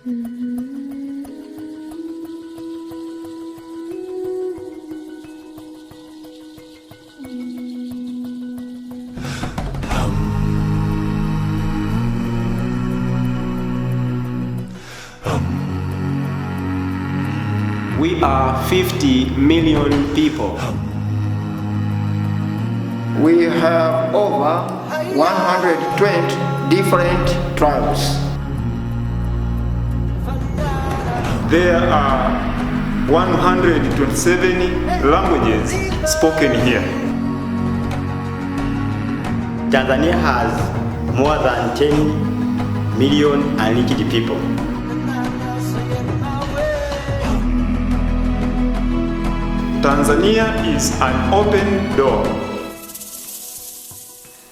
We are 50 million people. We have over 120 different tribes. There are 127 languages spoken here. Tanzania has more than 10 million unreached people. Tanzania is an open door.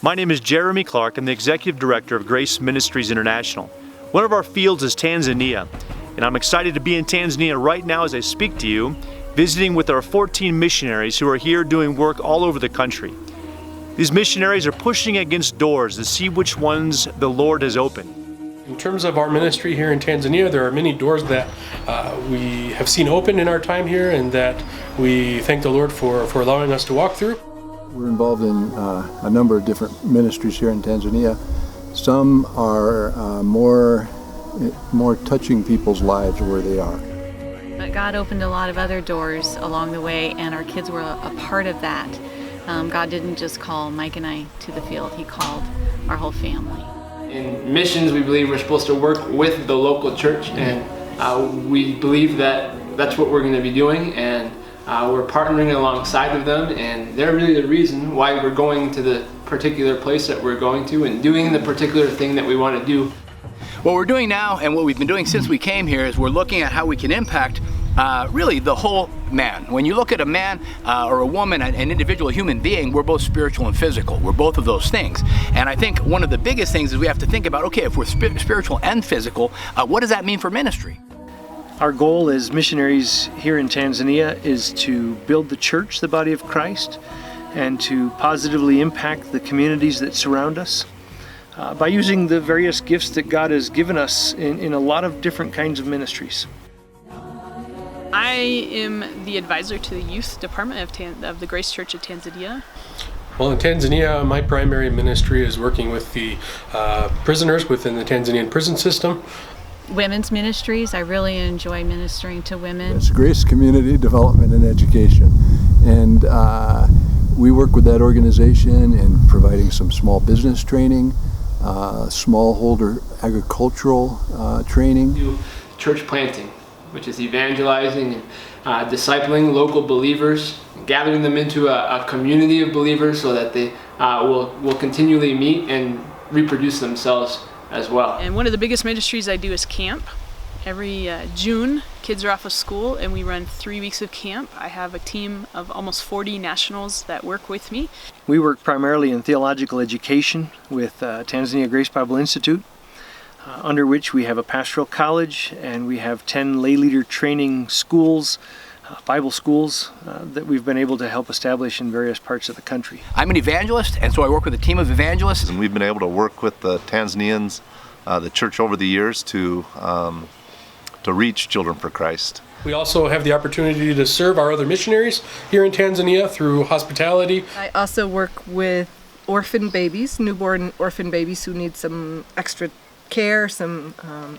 My name is Jeremy Clark. I'm the Executive Director of Grace Ministries International. One of our fields is Tanzania, and I'm excited to be in Tanzania right now as I speak to you, visiting with our 14 missionaries who are here doing work all over the country. These missionaries are pushing against doors to see which ones the Lord has opened. In terms of our ministry here in Tanzania, there are many doors that we have seen open in our time here and that we thank the Lord for allowing us to walk through. We're involved in a number of different ministries here in Tanzania. Some are more touching people's lives where they are. But God opened a lot of other doors along the way, and our kids were a part of that. God didn't just call Mike and I to the field, He called our whole family. In missions, we believe we're supposed to work with the local church, and we believe that that's what we're going to be doing, and we're partnering alongside of them, and they're really the reason why we're going to the particular place that we're going to and doing the particular thing that we want to do. What we're doing now, and what we've been doing since we came here, is we're looking at how we can impact really the whole man. When you look at a man or a woman, an individual human being, we're both spiritual and physical. We're both of those things. And I think one of the biggest things is we have to think about, okay, if we're spiritual and physical, what does that mean for ministry? Our goal as missionaries here in Tanzania is to build the church, the body of Christ, and to positively impact the communities that surround us by using the various gifts that God has given us in a lot of different kinds of ministries. I am the advisor to the youth department of the Grace Church of Tanzania. Well, in Tanzania, my primary ministry is working with the prisoners within the Tanzanian prison system. Women's ministries, I really enjoy ministering to women. It's Grace Community Development and Education, and we work with that organization in providing some small business training, smallholder agricultural training. Church planting, which is evangelizing and discipling local believers, gathering them into a community of believers so that they will continually meet and reproduce themselves as well. And one of the biggest ministries I do is camp. Every June, kids are off of school and we run 3 weeks of camp. I have a team of almost 40 nationals that work with me. We work primarily in theological education with Tanzania Grace Bible Institute, under which we have a pastoral college and we have 10 lay leader training schools, Bible schools that we've been able to help establish in various parts of the country. I'm an evangelist, and so I work with a team of evangelists. And we've been able to work with the Tanzanians, the church over the years to reach children for Christ. We also have the opportunity to serve our other missionaries here in Tanzania through hospitality. I also work with orphan babies, newborn orphan babies who need some extra care, some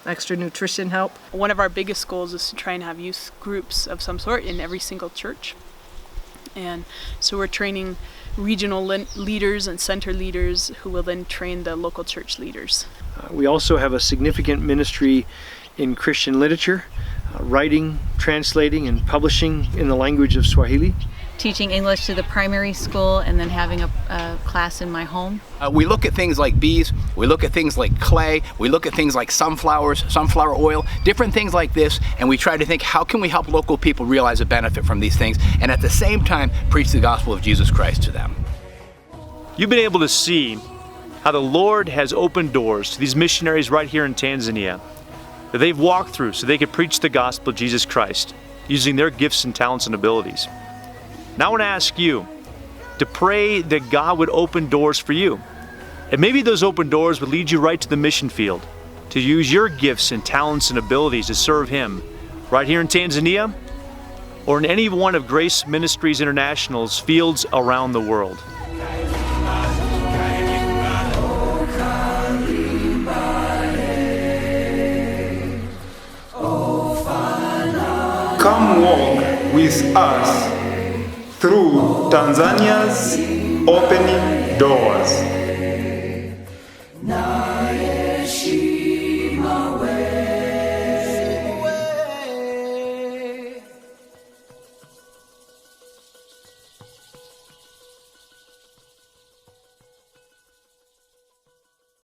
extra nutrition help. One of our biggest goals is to try and have youth groups of some sort in every single church. And so we're training regional leaders and center leaders who will then train the local church leaders. We also have a significant ministry in Christian literature, writing, translating, and publishing in the language of Swahili. Teaching English to the primary school and then having a class in my home. We look at things like bees, we look at things like clay, we look at things like sunflowers, sunflower oil, different things like this, and we try to think, how can we help local people realize a benefit from these things, and at the same time preach the gospel of Jesus Christ to them. You've been able to see how the Lord has opened doors to these missionaries right here in Tanzania that they've walked through so they could preach the gospel of Jesus Christ using their gifts and talents and abilities. Now I want to ask you to pray that God would open doors for you. And maybe those open doors would lead you right to the mission field, to use your gifts and talents and abilities to serve Him right here in Tanzania or in any one of Grace Ministries International's fields around the world. Come walk with us through Tanzania's opening doors.